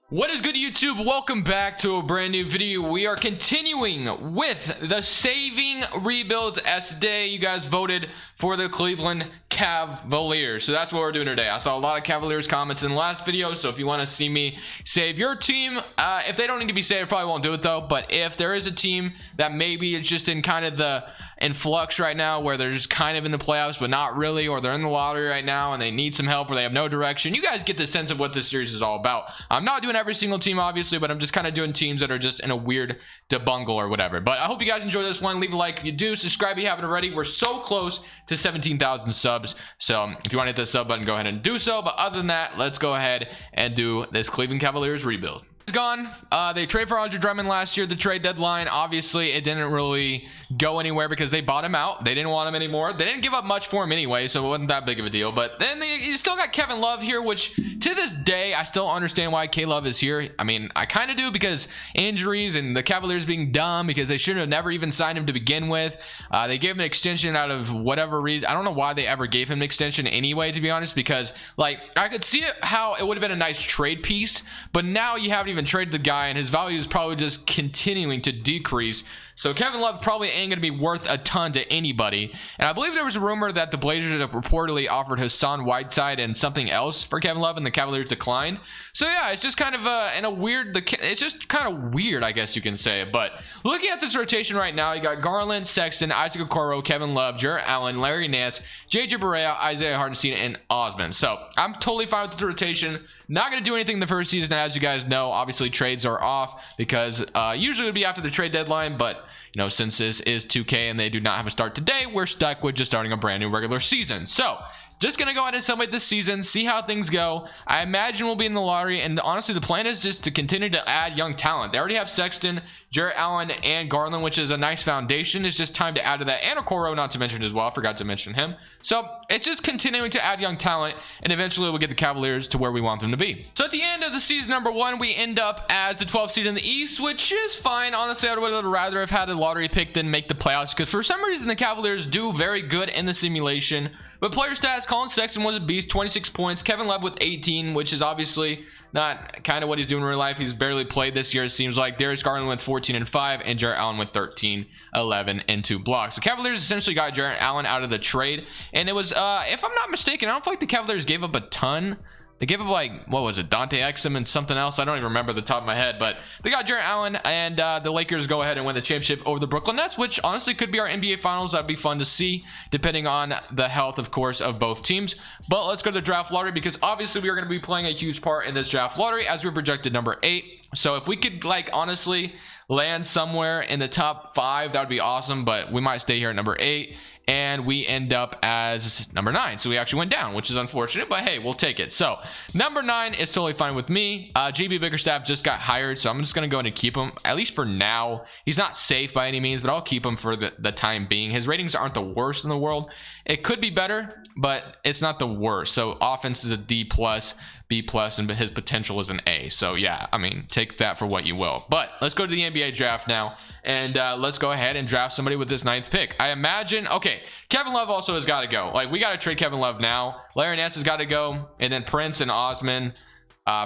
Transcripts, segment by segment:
What is good, YouTube? Welcome back to a brand new video. We are continuing with the saving rebuilds as today you guys voted for the Cleveland Cavaliers. So that's what we're doing today. I saw a lot of Cavaliers comments in the last video, so if you want to see me save your team, if they don't need to be saved, I probably won't do it though. But if there is a team that maybe it's just in kind of the flux right now, where they're just kind of in the playoffs but not really, or they're in the lottery right now and they need some help or they have no direction, you guys get the sense of what this series is all about. I'm not doing every single team obviously, but I'm just kind of doing teams that are just in a weird debungle or whatever. But I hope you guys enjoy this one. Leave a like if you do, subscribe if you haven't already. We're so close to 17,000 subs, so if you want to hit the sub button, go ahead and do so. But other than that, let's go ahead and do this Cleveland Cavaliers rebuild. Gone. They traded for Andre Drummond last year, the trade deadline. Obviously it didn't really go anywhere because they bought him out. They didn't want him anymore. They didn't give up much for him anyway, so it wasn't that big of a deal. But then you still got Kevin Love here, which to this day I still understand why K Love is here. I mean, I kind of do, because injuries and the Cavaliers being dumb, because they should have never even signed him to begin with. They gave him an extension out of whatever reason. I don't know why they ever gave him an extension anyway, to be honest, because like I could see it how it would have been a nice trade piece, but now you haven't even traded the guy and his value is probably just continuing to decrease. So Kevin Love probably ain't going to be worth a ton to anybody. And I believe there was a rumor that the Blazers have reportedly offered Hassan Whiteside and something else for Kevin Love, and the Cavaliers declined. So yeah, it's just kind of in a weird, it's just kind of weird, I guess you can say. But looking at this rotation right now, you got Garland, Sexton, Isaac Okoro, Kevin Love, Jarrett Allen, Larry Nance, JJ Barea, Isaiah Hartenstein, and Osman. So I'm totally fine with the rotation. Not going to do anything in the first season, as you guys know. Obviously trades are off because usually it would be after the trade deadline, but you know, since this is 2K and they do not have a start today, we're stuck with just starting a brand new regular season. So just gonna go ahead and summate this season, see how things go. I imagine we'll be in the lottery, and honestly the plan is just to continue to add young talent. They already have Sexton, Jarrett Allen, and Garland, which is a nice foundation. It's just time to add to that, and Okoro, not to mention as well. I forgot to mention him. So it's just continuing to add young talent, and eventually we'll get the Cavaliers to where we want them to be. So at the end of the season number 1, we end up as the 12th seed in the East, which is fine. Honestly, I would rather have had a lottery pick than make the playoffs, because for some reason the Cavaliers do very good in the simulation. But player stats, Colin Sexton was a beast, 26 points. Kevin Love with 18, which is obviously not kind of what he's doing in real life. He's barely played this year, it seems like. Darius Garland with 14 and 5, and Jarrett Allen with 13, 11, and 2 blocks. The Cavaliers essentially got Jarrett Allen out of the trade, and it was, if I'm not mistaken, I don't feel like the Cavaliers gave up a ton. They gave up, like, what was it, Dante Exum and something else? I don't even remember the top of my head, but they got Jarrett Allen, and the Lakers go ahead and win the championship over the Brooklyn Nets, which honestly could be our NBA Finals. That'd be fun to see, depending on the health, of course, of both teams. But let's go to the draft lottery, because obviously we are going to be playing a huge part in this draft lottery, as we're projected number 8. So if we could, like, honestly land somewhere in the top 5, that would be awesome, but we might stay here at number 8. And we end up as number 9, so we actually went down, which is unfortunate, but hey, we'll take it. So number 9 is totally fine with me. JB Bickerstaff just got hired, so I'm just gonna go ahead and keep him, at least for now. He's not safe by any means, but I'll keep him for the time being. His ratings aren't the worst in the world. It could be better, but it's not the worst. So offense is a D+, B+, and his potential is an A. So yeah, I mean, take that for what you will. But let's go to the NBA draft now, and let's go ahead and draft somebody with this 9th pick. I imagine, okay, Kevin Love also has got to go. Like, we got to trade Kevin Love now. Larry Nance has got to go, and then Prince and Osman.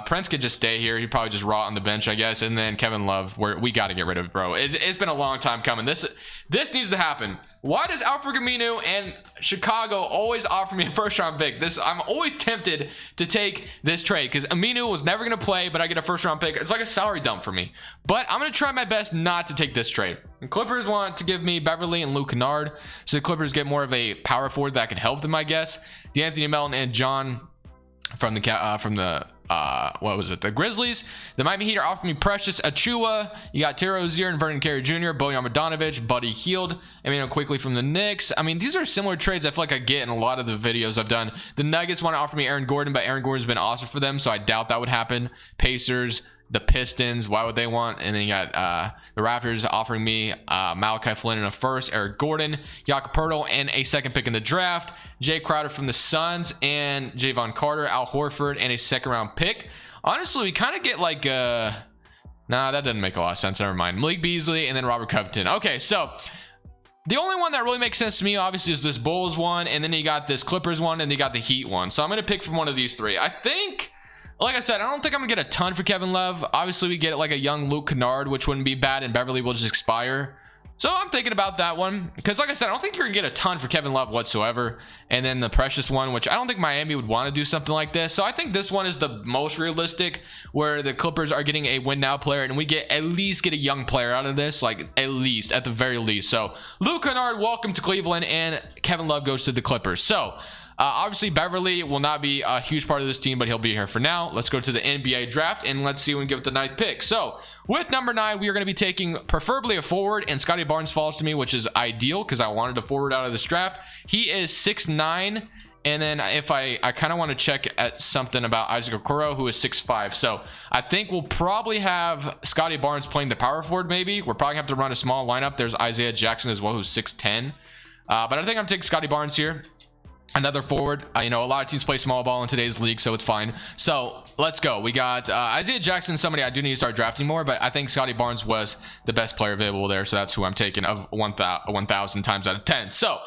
Prince could just stay here. He'd probably just rot on the bench, I guess. And then Kevin Love, we got to get rid of it, bro. It's been a long time coming. This needs to happen. Why does Alfred Aminu and Chicago always offer me a first-round pick? I'm always tempted to take this trade, because Aminu was never going to play, but I get a first-round pick. It's like a salary dump for me. But I'm going to try my best not to take this trade. The Clippers want to give me Beverly and Luke Kennard, so the Clippers get more of a power forward that can help them, I guess. DeAnthony Melton and John from the what was it, the Grizzlies. The Miami Heat are offering me Precious Achua. You got Terry Rozier and Vernon Carey Jr., Bojan Bogdanovic, Buddy Hield, quickly from the Knicks. I mean, these are similar trades I feel like I get in a lot of the videos I've done. The Nuggets want to offer me Aaron Gordon, but Aaron Gordon's been awesome for them, so I doubt that would happen. Pacers, the Pistons, why would they want? And then you got the Raptors offering me Malachi Flynn in a first, Eric Gordon, Jakob Poeltl, and a 2nd pick in the draft, Jay Crowder from the Suns, and Javon Carter, Al Horford, and a 2nd-round pick. Honestly, we kind of get like nah, that doesn't make a lot of sense. Never mind. Malik Beasley and then Robert Covington. Okay, so the only one that really makes sense to me, obviously, is this Bulls one, and then you got this Clippers one, and you got the Heat one. So I'm going to pick from one of these 3. I think like I said, I don't think I'm gonna get a ton for Kevin Love. Obviously, we get like a young Luke Kennard, which wouldn't be bad, and Beverly will just expire. So I'm thinking about that one because, like I said, I don't think you're gonna get a ton for Kevin Love whatsoever. And then the Precious one, which I don't think Miami would want to do something like this. So I think this one is the most realistic, where the Clippers are getting a win now player, and we at least get a young player out of this, like at the very least. So Luke Kennard, welcome to Cleveland, and Kevin Love goes to the Clippers. So obviously, Beverly will not be a huge part of this team, but he'll be here for now. Let's go to the NBA draft, and let's see when we give it the 9th pick. So with number 9, we are going to be taking preferably a forward, and Scotty Barnes falls to me, which is ideal because I wanted a forward out of this draft. He is 6'9", and then if I kind of want to check at something about Isaac Okoro, who is 6'5". So I think we'll probably have Scotty Barnes playing the power forward maybe. We're probably going to have to run a small lineup. There's Isaiah Jackson as well, who's 6'10". But I think I'm taking Scotty Barnes here. Another forward. You know, a lot of teams play small ball in today's league, so it's fine. So let's go. We got Isaiah Jackson, somebody I do need to start drafting more, but I think Scotty Barnes was the best player available there, so that's who I'm taking of 1,000 times out of 10. So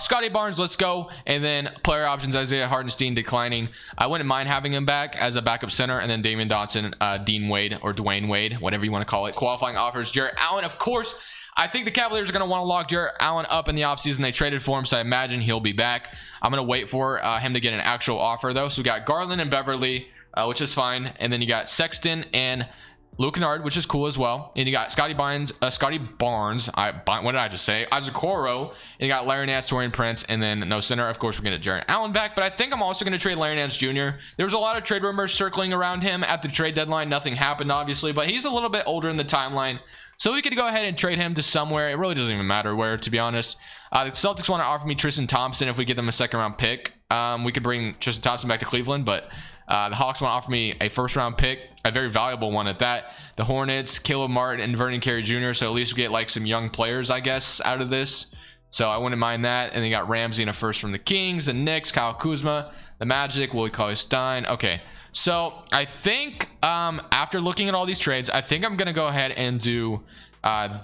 Scotty Barnes, let's go. And then player options, Isaiah Hartenstein declining. I wouldn't mind having him back as a backup center, and then Damian Dotson, Dean Wade, or Dwayne Wade, whatever you want to call it. Qualifying offers, Jarrett Allen, of course. I think the Cavaliers are going to want to lock Jarrett Allen up in the offseason. They traded for him, so I imagine he'll be back. I'm going to wait for him to get an actual offer, though. So we got Garland and Beverly, which is fine. And then you got Sexton and Luke Kennard, which is cool as well. And you got Scotty Barnes. What did I just say? Isaac Okoro. And you got Larry Nance, Taurean Prince, and then no center. Of course, we're going to get Jarrett Allen back. But I think I'm also going to trade Larry Nance Jr. There was a lot of trade rumors circling around him at the trade deadline. Nothing happened, obviously, but he's a little bit older in the timeline. So we could go ahead and trade him to somewhere. It really doesn't even matter where, to be honest. The Celtics want to offer me Tristan Thompson if we get them a 2nd-round pick. We could bring Tristan Thompson back to Cleveland, but the Hawks want to offer me a 1st-round pick, a very valuable one at that. The Hornets, Caleb Martin, and Vernon Carey Jr., so at least we get like some young players, I guess, out of this. So I wouldn't mind that. And then you got Ramsey and a 1st from the Kings, the Knicks, Kyle Kuzma, the Magic, Willie Cauley-Stein. Okay, so I think after looking at all these trades, I think I'm going to go ahead and do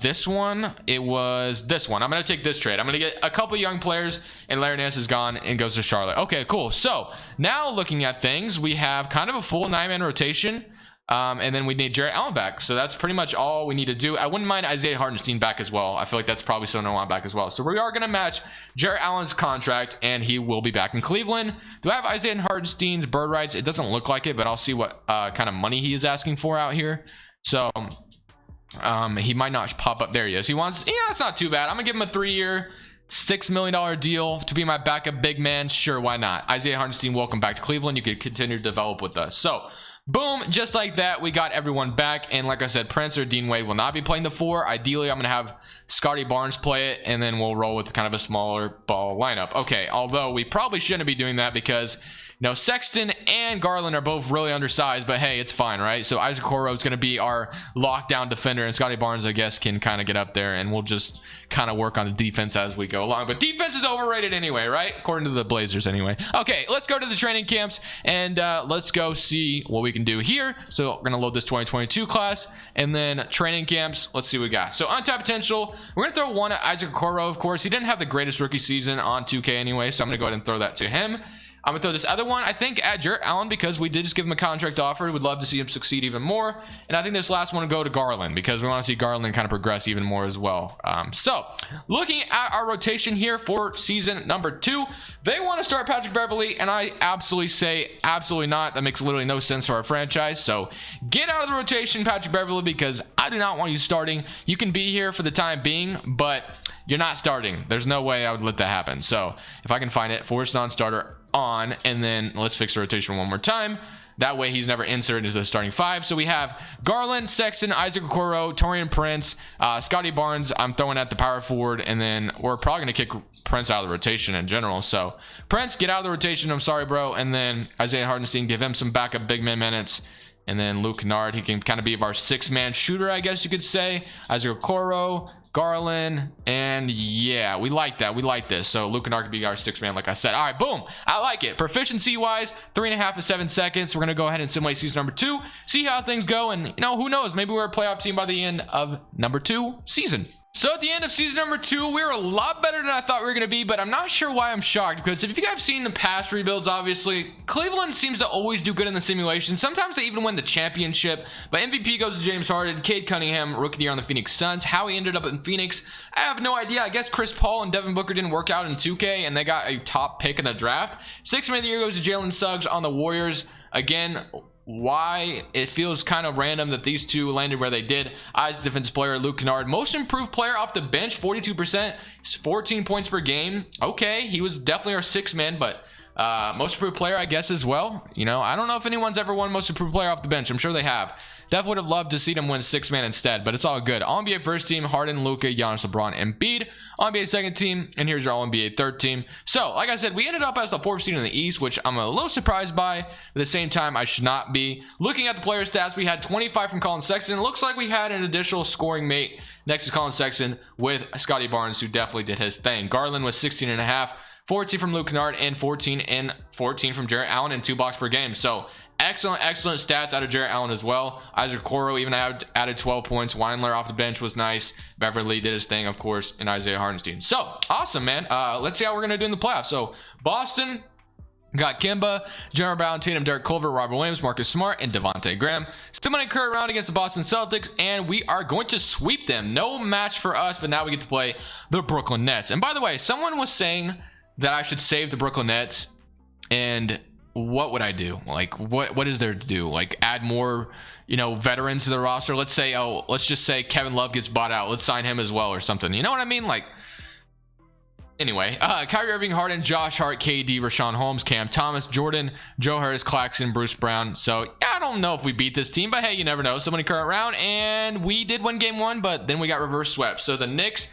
this one. It was this one. I'm going to take this trade. I'm going to get a couple young players, and Larry Nance is gone and goes to Charlotte. Okay, cool. So now looking at things, we have kind of a full 9-man rotation. And then we need Jarrett Allen back. So that's pretty much all we need to do. I wouldn't mind Isaiah Hartenstein back as well. I feel like that's probably something I want back as well. So we are going to match Jarrett Allen's contract, and he will be back in Cleveland. Do I have Isaiah Hartenstein's bird rights? It doesn't look like it, but I'll see what kind of money he is asking for out here. So he might not pop up. There he is. He wants, yeah, it's not too bad. I'm going to give him a 3-year, $6 million deal to be my backup big man. Sure, why not? Isaiah Hartenstein, welcome back to Cleveland. You could continue to develop with us. So boom, just like that, we got everyone back. And like I said, Prince or Dean Wade will not be playing the 4. Ideally, I'm going to have Scotty Barnes play it, and then we'll roll with kind of a smaller ball lineup. Okay, although we probably shouldn't be doing that because, you know, Sexton and Garland are both really undersized, but hey, it's fine, right? So Isaac Okoro is going to be our lockdown defender, and Scotty Barnes, I guess, can kind of get up there, and we'll just kind of work on the defense as we go along. But defense is overrated anyway, right? According to the Blazers anyway. Okay, let's go to the training camps, and let's go see what we can do here. So we're going to load this 2022 class, and then training camps, let's see what we got. So untapped potential, we're going to throw one at Isaac Okoro, of course. He didn't have the greatest rookie season on 2K anyway, so I'm going to go ahead and throw that to him. I'm going to throw this other one, I think, at Jarrett Allen, because we did just give him a contract offer. We'd love to see him succeed even more. And I think this last one will go to Garland, because we want to see Garland kind of progress even more as well. So, looking at our rotation here for season number 2, they want to start Patrick Beverly, and I absolutely say absolutely not. That makes literally no sense for our franchise. So, get out of the rotation, Patrick Beverly, because I do not want you starting. You can be here for the time being, but you're not starting. There's no way I would let that happen. So, if I can find it, force non-starter on, and then let's fix the rotation one more time. That way he's never inserted into the starting 5. So we have Garland, Sexton, Isaac Okoro, Taurean Prince, Scotty Barnes. I'm throwing at the power forward, and then we're probably going to kick Prince out of the rotation in general. So Prince, get out of the rotation. I'm sorry, bro. And then Isaiah Hartenstein, give him some backup big man minutes. And then Luke Kennard, he can kind of be our 6-man shooter, I guess you could say. Isaac Okoro, Garland, and yeah, we like that. We like this. So Luke Kennard could be our 6-man, like I said. All right, boom. I like it. Proficiency-wise, 3.5 to 7 seconds. We're going to go ahead and simulate season number 2, see how things go, and, you know, who knows? Maybe we're a playoff team by the end of number 2 season. So at the end of season number 2, we were a lot better than I thought we were going to be, but I'm not sure why I'm shocked, because if you guys have seen the past rebuilds, obviously, Cleveland seems to always do good in the simulation. Sometimes they even win the championship, but MVP goes to James Harden, Cade Cunningham, Rookie of the Year on the Phoenix Suns. How he ended up in Phoenix, I have no idea. I guess Chris Paul and Devin Booker didn't work out in 2K, and they got a top pick in the draft. Sixth Man of the Year goes to Jalen Suggs on the Warriors. Again, why it feels kind of random that these two landed where they did. Eyes defensive player Luke Kennard, most improved player off the bench, 42%, 14 points per game. Okay, he was definitely our sixth man, but most improved player, I guess, as well. You know, I don't know if anyone's ever won most improved player off the bench. I'm sure they have. Definitely would have loved to see them win six man instead, but it's all good. All NBA first team: Harden, Luka, Giannis, LeBron, Embiid. All NBA second team, and here's your All NBA third team. So, like I said, we ended up as the fourth seed in the East, which I'm a little surprised by. At the same time, I should not be. Looking at the player stats, we had 25 from Colin Sexton. It looks like we had an additional scoring mate next to Colin Sexton with Scotty Barnes, who definitely did his thing. Garland was 16.5. 14 from Luke Kennard and 14 from Jarrett Allen in 2 blocks per game. So excellent stats out of Jarrett Allen as well. Isaac Okoro even added 12 points. Weinler off the bench was nice. Beverly did his thing, of course, and Isaiah Hardenstein. So awesome, man. Let's see how we're gonna do in the playoffs. So Boston got Kemba, Jeremy Brown, Tatum, Derek Culver, Robert Williams, Marcus Smart, and Devontae Graham. Still in a current round against the Boston Celtics, and we are going to sweep them. No match for us, but now we get to play the Brooklyn Nets. And by the way, someone was saying that I should save the Brooklyn Nets, and what would I do? Like, what is there to do? Like, add more, you know, veterans to the roster? Let's say, let's just say Kevin Love gets bought out. Let's sign him as well or something. You know what I mean? Like, anyway, Kyrie Irving, Harden, Josh Hart, KD, Rashawn Holmes, Cam Thomas, Jordan, Joe Harris, Claxton, Bruce Brown. So yeah, I don't know if we beat this team, but hey, you never know. Somebody current round, and we did win game 1, but then we got reverse swept. So the Knicks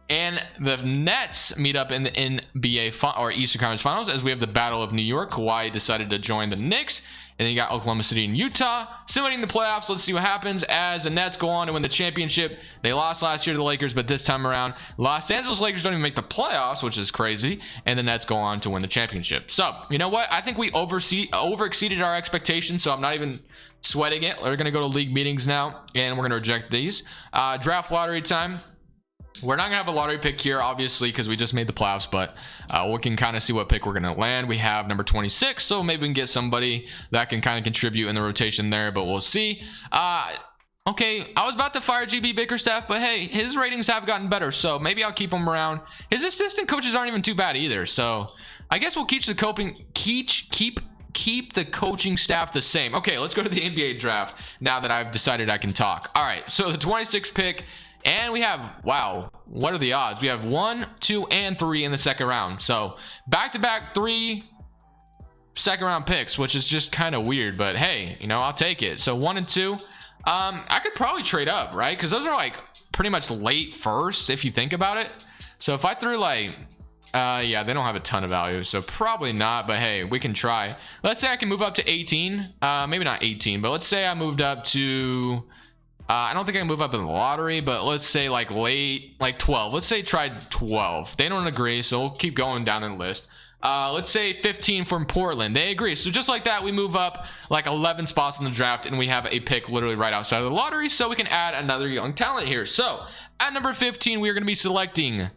and the Nets meet up in the NBA or Eastern Conference Finals, as we have the Battle of New York. Kawhi decided to join the Knicks, and then you got Oklahoma City and Utah simulating the playoffs. Let's see what happens as the Nets go on to win the championship. They lost last year to the Lakers, but this time around, Los Angeles Lakers don't even make the playoffs, which is crazy, and the Nets go on to win the championship. So, you know what? I think we over-exceeded our expectations, so I'm not even sweating it. We're going to go to league meetings now, and we're going to reject these. Draft lottery time. We're not gonna have a lottery pick here, obviously, because we just made the playoffs, but we can kind of see what pick we're gonna land. We have number 26, so maybe we can get somebody that can kind of contribute in the rotation there, but we'll see. Okay, I was about to fire GB Bickerstaff, but hey, his ratings have gotten better, so maybe I'll keep him around. His assistant coaches aren't even too bad either, so I guess we'll keep the coaching staff the same. Okay, let's go to the NBA draft now that I've decided I can talk. All right, so the 26th pick. And we have, wow, what are the odds? We have 1, 2, and 3 in the second round. So back-to-back 3 second round picks, which is just kind of weird, but hey, you know, I'll take it. So 1 and 2, I could probably trade up, right? Because those are like pretty much late first if you think about it. So if I threw like, yeah, they don't have a ton of value, so probably not, but hey, we can try. Let's say I can move up to 18, maybe not 18, but let's say I moved up to, I don't think I can move up in the lottery, but let's say like late, like 12. Let's say try 12. They don't agree, so we'll keep going down in the list. Let's say 15 from Portland. They agree. So just like that, we move up like 11 spots in the draft, and we have a pick literally right outside of the lottery, so we can add another young talent here. So at number 15, we are going to be selecting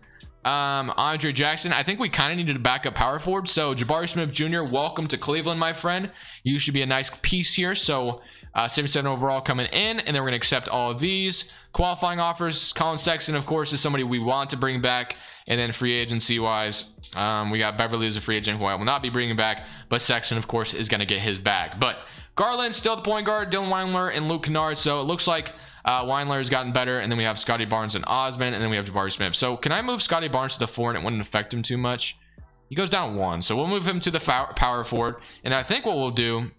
Andre Jackson. I think we kind of needed a backup power forward, so Jabari Smith Jr., welcome to Cleveland, my friend. You should be a nice piece here. So 77 overall coming in, and then we're going to accept all of these qualifying offers. Colin Sexton, of course, is somebody we want to bring back. And then free agency wise, we got Beverly as a free agent who I will not be bringing back, but Sexton, of course, is going to get his bag. But Garland still the point guard, Dylan Weinler and Luke Kennard. So it looks like Weinler has gotten better, and then we have Scotty Barnes and Osman, and then we have Jabari Smith. So can I move Scotty Barnes to the 4 and it wouldn't affect him too much? He goes down 1, so we'll move him to the power forward. And I think what we'll do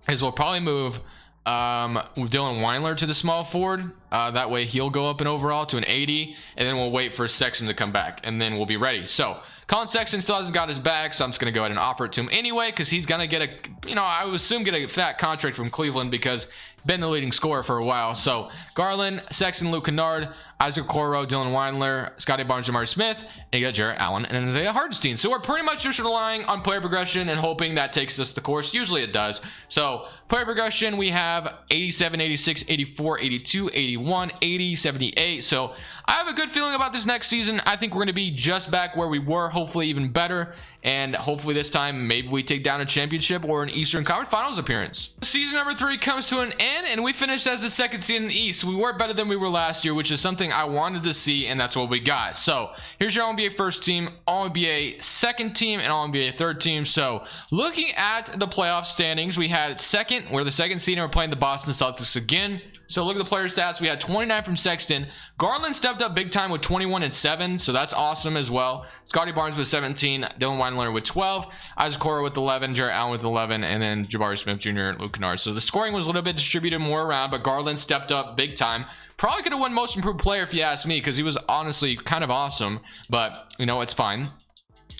is we'll probably move Dylan Weinler to the small forward. That way he'll go up in overall to an 80, and then we'll wait for Sexton to come back, and then we'll be ready. So Colin Sexton still hasn't got his bag, so I'm just going to go ahead and offer it to him anyway, because he's going to get a, you know, I would assume get a fat contract from Cleveland because been the leading scorer for a while. So Garland, Sexton, Luke Kennard, Isaac Okoro, Dylan Weinler, Scotty Barnes, Jabari Smith, and you got Jarrett Allen and Isaiah Hardenstein. So we're pretty much just relying on player progression and hoping that takes us the course. Usually it does. So player progression, we have 87, 86, 84, 82, 81, 81, 80, 78. So I have a good feeling about this next season. I think we're going to be just back where we were, hopefully even better. And hopefully this time, maybe we take down a championship or an Eastern Conference Finals appearance. Season number 3 comes to an end, and we finished as the 2nd seed in the East. We were better than we were last year, which is something I wanted to see, and that's what we got. So here's your All-NBA first team, All-NBA second team, and All-NBA third team. So looking at the playoff standings, we had second. We're the 2nd seed, and we're playing the Boston Celtics again. So look at the player stats. We had 29 from Sexton. Garland stepped up big time with 21 and 7, so that's awesome as well. Scotty Barnes with 17, Dylan Weinler with 12, Isaac Cora with 11, Jarrett Allen with 11, and then Jabari Smith Jr. and Luke Kennard. So the scoring was a little bit distributed more around, but Garland stepped up big time. Probably could have won most improved player if you ask me, because he was honestly kind of awesome, but you know, it's fine.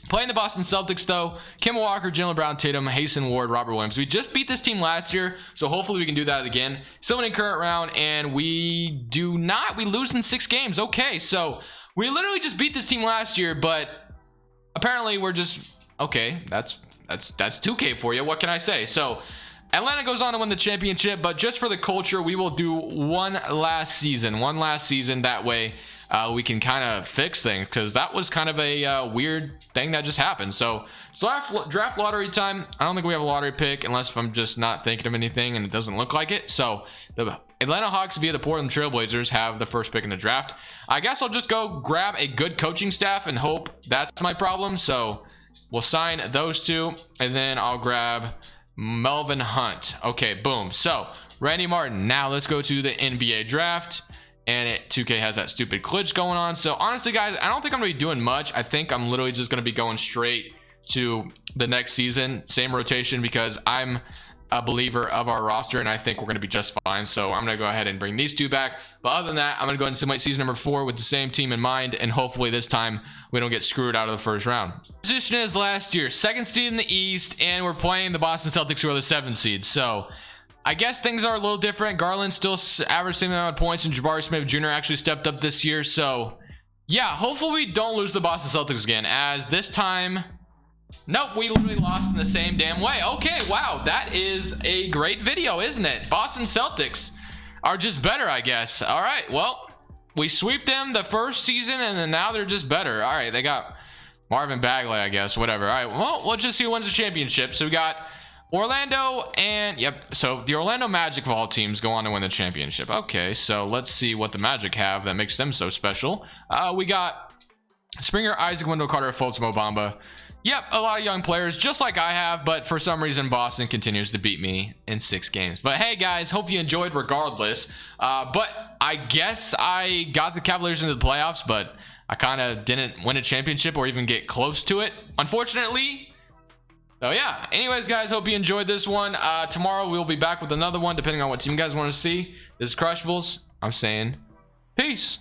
Playing the Boston Celtics, though, Kemba Walker, Jaylen Brown, Tatum, Hasten Ward, Robert Williams. We just beat this team last year, so hopefully we can do that again. Still in current round, and we do not. We lose in 6 games. Okay, so we literally just beat this team last year, but apparently we're just okay. That's 2K for you. What can I say? So Atlanta goes on to win the championship, but just for the culture, we will do one last season. That way we can kind of fix things, because that was kind of a weird thing that just happened. So draft lottery time. I don't think we have a lottery pick, unless if I'm just not thinking of anything and it doesn't look like it. So the Atlanta Hawks via the Portland Trailblazers have the first pick in the draft. I guess I'll just go grab a good coaching staff and hope that's my problem. So we'll sign those 2, and then I'll grab Melvin Hunt. Okay, boom. So Randy Martin. Now let's go to the NBA draft. And 2K has that stupid glitch going on. So honestly, guys, I don't think I'm gonna be doing much. I think I'm literally just gonna be going straight to the next season, same rotation, because I'm a believer of our roster, and I think we're gonna be just fine. So I'm gonna go ahead and bring these 2 back. But other than that, I'm gonna go ahead and simulate season number 4 with the same team in mind, and hopefully this time we don't get screwed out of the first round. Position is last year, 2nd seed in the East, and we're playing the Boston Celtics, who are the 7th seed. So I guess things are a little different. Garland still averaged the same amount of points, and Jabari Smith Jr. actually stepped up this year. So yeah, hopefully we don't lose the Boston Celtics again, as this time, nope, we literally lost in the same damn way. Okay, wow, that is a great video, isn't it? Boston Celtics are just better, I guess. All right, well, we sweep them the first season, and then now they're just better. All right, they got Marvin Bagley, I guess, whatever. All right, well, let's just see who wins the championship. So we got Orlando, and yep, so the Orlando Magic of all teams go on to win the championship. Okay, so let's see what the Magic have that makes them so special. We got Springer, Isaac, Wendell Carter, Fultz, Mo Bamba. Yep, a lot of young players, just like I have, but for some reason Boston continues to beat me in 6 games. But hey guys, hope you enjoyed regardless. But I guess I got the Cavaliers into the playoffs, but I kind of didn't win a championship or even get close to it, unfortunately. So yeah, anyways guys, hope you enjoyed this one. Tomorrow we'll be back with another one, depending on what team you guys want to see. This is Crushables. I'm saying peace.